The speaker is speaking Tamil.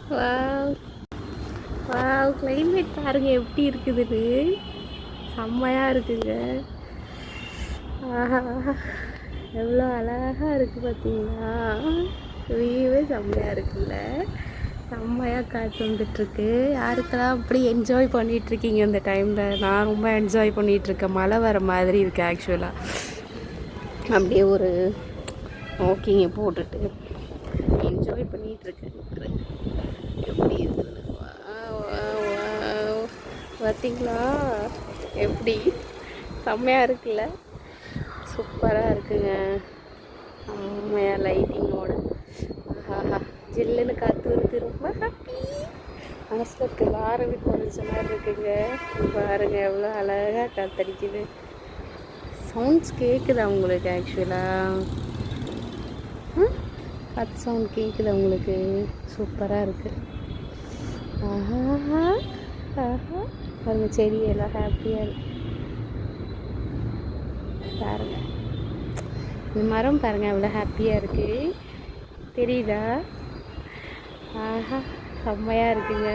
வாவ் வாவ் கிளைமேட் பாருங்க எப்படி இருக்குதுன்னு. செம்மையாக இருக்குங்க. ஆஹா, எவ்வளோ அழகாக இருக்குது பார்த்தீங்களா? வியூவே செம்மையாக இருக்குல்ல. செம்மையாக காற்று வந்துட்டுருக்கு. யாருக்கெல்லாம் அப்படி என்ஜாய் பண்ணிகிட்ருக்கீங்க இந்த டைமில்? நான் ரொம்ப என்ஜாய் பண்ணிகிட்ருக்கேன். மழை வர மாதிரி இருக்குது ஆக்சுவலாக. அப்படியே ஒரு வாக்கிங்கை போட்டுட்டு என்ஜாய் பண்ணிகிட்ருக்கேன். எப்படி இருக்குது பார்த்தீங்களா? எப்படி செம்மையாக இருக்குல்ல? சூப்பராக இருக்குங்க. செம்மையாக லைட்டிங்கோட. ஆஹா, ஜில்லுன்னு காற்று வருது. ரொம்ப ஹாப்பி. மனசில் இருக்க வாரவே குறைஞ்ச மாதிரி இருக்குங்க. பாருங்க எவ்வளோ அழகாக காற்றடிக்குது. சவுண்ட்ஸ் கேட்குதா உங்களுக்கு? ஆக்சுவலாக காற்று சவுண்ட் கேட்குதா உங்களுக்கு? சூப்பராக இருக்குது. ஆஹா ஆஹா, பாருங்க செடியெல்லாம் ஹாப்பியாக இருக்கு. பாருங்க இந்த மரம் பாருங்க எவ்வளோ ஹாப்பியாக இருக்குது. தெரியுதா? ஆஹா, செம்மையாக இருக்குங்க.